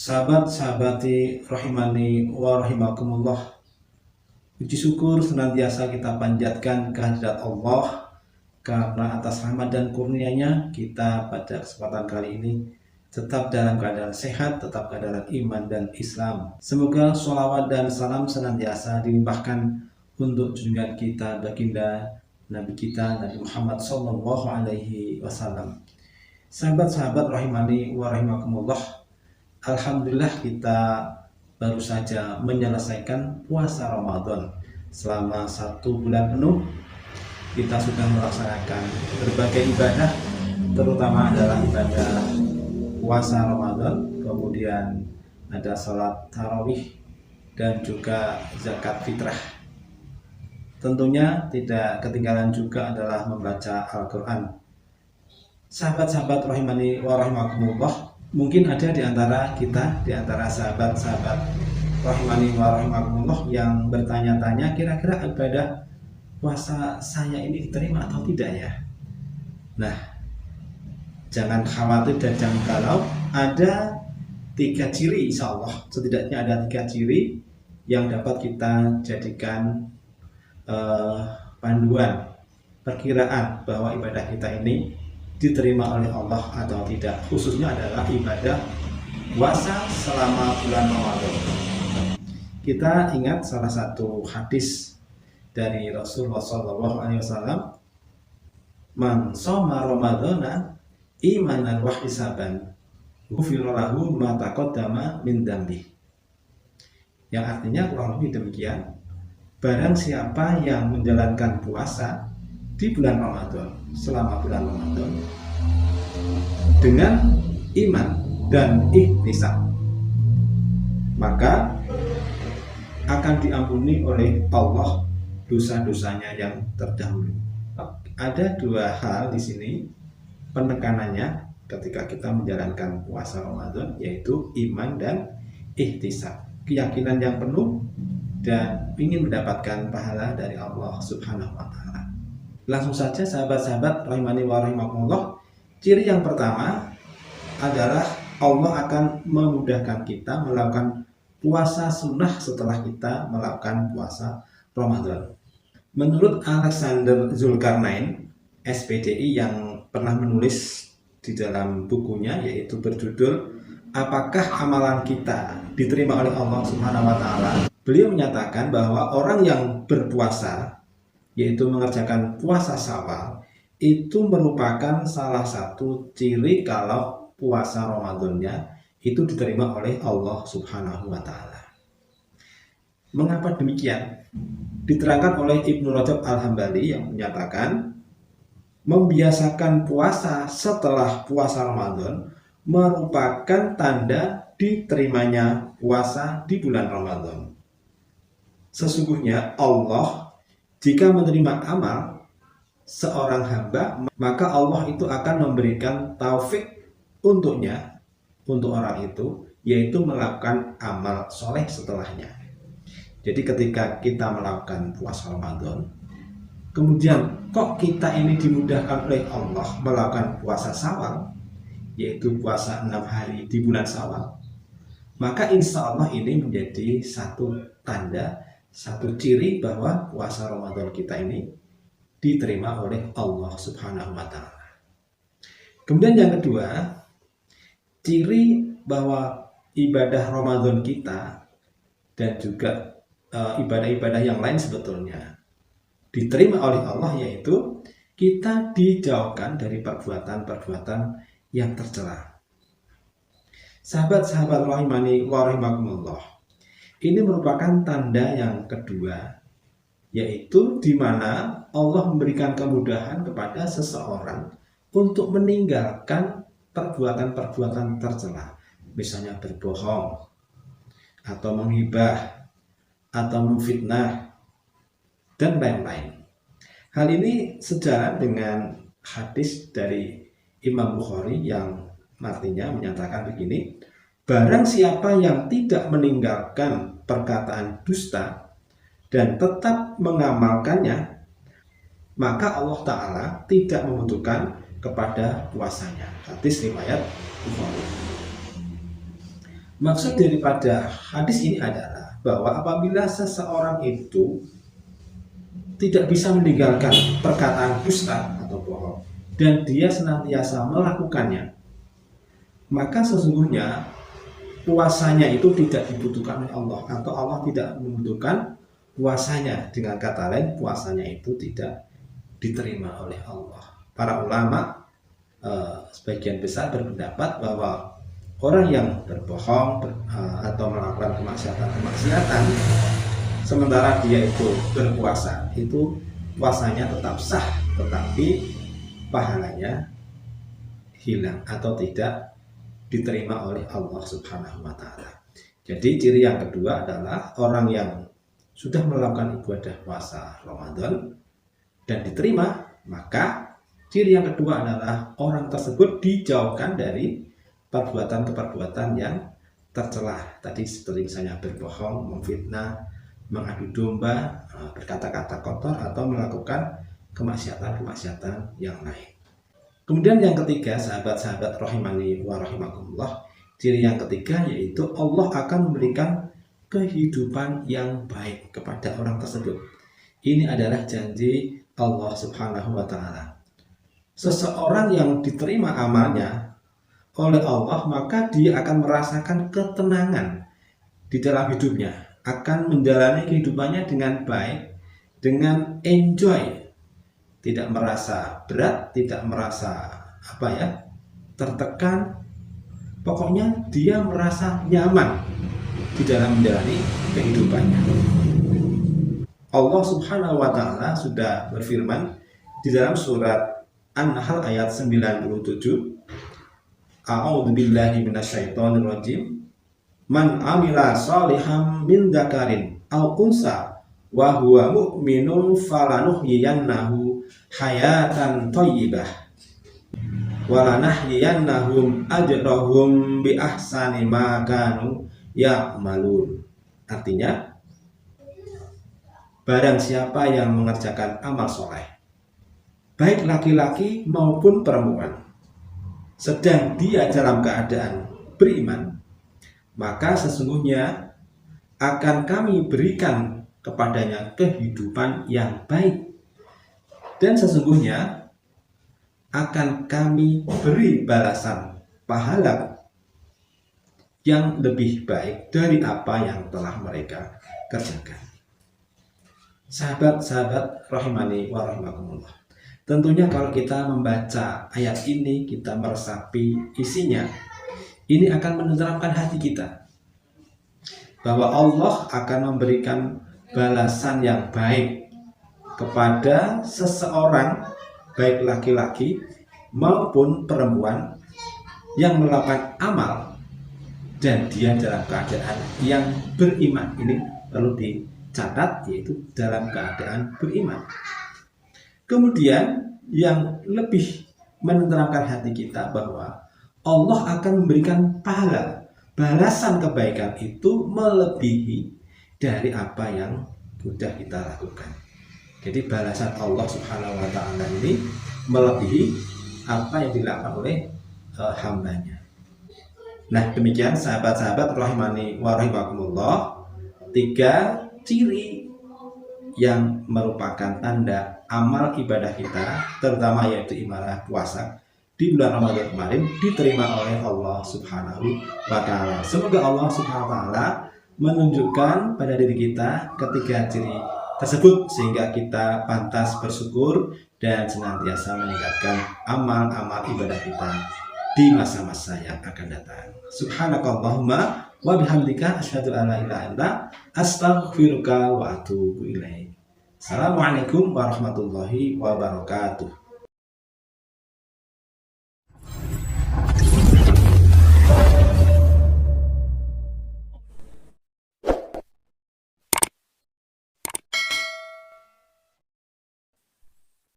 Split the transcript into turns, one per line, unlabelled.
Sahabat-sahabati rahimani wa rahimakumullah. Puji syukur senantiasa kita panjatkan kehadirat Allah karena atas rahmat dan kurnia-Nya kita pada kesempatan kali ini tetap dalam keadaan sehat, tetap keadaan iman dan Islam. Semoga sholawat dan salam senantiasa dilimpahkan untuk junjungan kita baginda Nabi kita Nabi Muhammad SAW. Sahabat-sahabat rahimani wa rahimakumullah, alhamdulillah kita baru saja menyelesaikan puasa Ramadan. Selama 1 bulan penuh kita sudah melaksanakan berbagai ibadah, terutama adalah ibadah puasa Ramadan, kemudian ada sholat tarawih dan juga zakat fitrah. Tentunya tidak ketinggalan juga adalah membaca Al-Quran. Sahabat-sahabat rahimani wa rahimakumullah, mungkin ada di antara kita, di antara sahabat-sahabat rahimani wa rahimakumullah yang bertanya-tanya, kira-kira ibadah puasa saya ini diterima atau tidak ya? Nah, jangan khawatir dan jangan galau. Ada 3 ciri, insya Allah setidaknya ada 3 ciri yang dapat kita jadikan panduan perkiraan bahwa ibadah kita ini diterima oleh Allah atau tidak, khususnya adalah ibadah puasa selama bulan Ramadan. Kita ingat salah satu hadis dari Rasulullah SAW, "Man shoma Ramadhana imanan wa hisaban, ghufira lahu ma taqaddama min dzambi." Yang artinya kurang lebih demikian, barang siapa yang menjalankan puasa di bulan Ramadan, selama bulan Ramadan, dengan iman dan ihtisab, maka akan diampuni oleh Allah dosa-dosanya yang terdahulu. Ada 2 hal di sini penekanannya ketika kita menjalankan puasa Ramadan, yaitu iman dan ihtisab, keyakinan yang penuh dan ingin mendapatkan pahala dari Allah Subhanahu wa Ta'ala. Langsung saja sahabat-sahabat rahimani wa rahimakumullah, ciri yang pertama adalah Allah akan memudahkan kita melakukan puasa sunnah setelah kita melakukan puasa Ramadan. Menurut Alexander Zulkarnain, SPDI, yang pernah menulis di dalam bukunya yaitu berjudul "Apakah amalan kita diterima oleh Allah Subhanahu wa Ta'ala?", beliau menyatakan bahwa orang yang berpuasa, yaitu mengerjakan puasa Syawal, itu merupakan salah satu ciri kalau puasa Ramadannya itu diterima oleh Allah Subhanahu wa Ta'ala. Mengapa demikian? Diterangkan oleh Ibnu Rajab Al-Hambali yang menyatakan membiasakan puasa setelah puasa Ramadan merupakan tanda diterimanya puasa di bulan Ramadan. Sesungguhnya Allah jika menerima amal seorang hamba, maka Allah itu akan memberikan taufik untuknya, untuk orang itu, yaitu melakukan amal soleh setelahnya. Jadi ketika kita melakukan puasa Ramadan, kemudian kok kita ini dimudahkan oleh Allah melakukan puasa Syawal, yaitu puasa 6 hari di bulan Syawal, maka insya Allah ini menjadi satu tanda, satu ciri bahwa puasa Ramadan kita ini diterima oleh Allah Subhanahu wa Ta'ala. Kemudian yang kedua, ciri bahwa ibadah Ramadan kita dan juga ibadah-ibadah yang lain sebetulnya diterima oleh Allah, yaitu kita dijauhkan dari perbuatan-perbuatan yang tercela. Sahabat-sahabat rahimani wa rahimakumullah, ini merupakan tanda yang kedua, yaitu di mana Allah memberikan kemudahan kepada seseorang untuk meninggalkan perbuatan-perbuatan tercela, misalnya berbohong atau menghibah atau memfitnah dan lain-lain. Hal ini sejalan dengan hadis dari Imam Bukhari yang artinya menyatakan begini, barang siapa yang tidak meninggalkan perkataan dusta dan tetap mengamalkannya, maka Allah Ta'ala tidak membutuhkan kepada puasanya. Hadis riwayat Bukhari. Maksud daripada hadis ini adalah bahwa apabila seseorang itu tidak bisa meninggalkan perkataan dusta atau bohong dan dia senantiasa melakukannya, maka sesungguhnya puasanya itu tidak dibutuhkan oleh Allah, atau Allah tidak membutuhkan puasanya. Dengan kata lain, puasanya itu tidak diterima oleh Allah. Para ulama sebagian besar berpendapat bahwa orang yang berbohong atau melakukan kemaksiatan sementara dia itu berpuasa, itu puasanya tetap sah, tetapi pahalanya hilang atau tidak diterima oleh Allah Subhanahu wa Ta'ala. Jadi ciri yang kedua adalah orang yang sudah melakukan ibadah puasa Ramadan dan diterima, maka ciri yang kedua adalah orang tersebut dijauhkan dari perbuatan-perbuatan yang tercela. Tadi seperti misalnya berbohong, memfitnah, mengadu domba, berkata-kata kotor, atau melakukan kemaksiatan-kemaksiatan yang lain. Kemudian yang ketiga, sahabat-sahabat rahimani wa rahimakumullah, ciri yang ketiga yaitu Allah akan memberikan kehidupan yang baik kepada orang tersebut. Ini adalah janji Allah Subhanahu wa Ta'ala. Seseorang yang diterima amalnya oleh Allah, maka dia akan merasakan ketenangan di dalam hidupnya, akan menjalani kehidupannya dengan baik, dengan enjoy, tidak merasa berat, tidak merasa tertekan. Pokoknya dia merasa nyaman di dalam menjalani kehidupannya. Allah Subhanahu wa Ta'ala sudah berfirman di dalam surat An-Nahl ayat 97, A'udzubillahi minasyaitonir rajim. Man amila shalihan min dzakarin aw unsa wa huwa mu'minun falanuhyiyannahu hayatan thayyibah wa lanahyiyannahum ajrahum bi ahsani ma kanu ya'malun. Artinya, barang siapa yang mengerjakan amal soleh, baik laki-laki maupun perempuan, sedang dia dalam keadaan beriman, maka sesungguhnya akan kami berikan kepadanya kehidupan yang baik, dan sesungguhnya akan kami beri balasan pahala yang lebih baik dari apa yang telah mereka kerjakan. Sahabat-sahabat rahimani wa rahimakumullah, tentunya kalau kita membaca ayat ini, kita meresapi isinya, ini akan menenteramkan hati kita bahwa Allah akan memberikan balasan yang baik kepada seseorang, baik laki-laki maupun perempuan, yang melakukan amal dan dia dalam keadaan yang beriman. Ini perlu dicatat, yaitu dalam keadaan beriman. Kemudian yang lebih menenteramkan hati kita bahwa Allah akan memberikan pahala, balasan kebaikan itu melebihi dari apa yang sudah kita lakukan. Jadi balasan Allah Subhanahu wa Ta'ala ini melebihi apa yang dilakukan oleh hambanya. Nah, demikian sahabat-sahabat rahimani wa rahimakumullah, 3 ciri yang merupakan tanda amal ibadah kita, terutama yaitu ibadah puasa di bulan Ramadan kemarin, diterima oleh Allah Subhanahu wa Ta'ala. Semoga Allah Subhanahu wa Ta'ala menunjukkan pada diri kita ketiga ciri tersebut, sehingga kita pantas bersyukur dan senantiasa meningkatkan amal-amal ibadah kita di masa-masa yang akan datang. Subhanakallahumma wa bihamdika asyhadu an la ilaha illa anta astaghfiruka wa atubu ilaik. Assalamualaikum warahmatullahi wabarakatuh.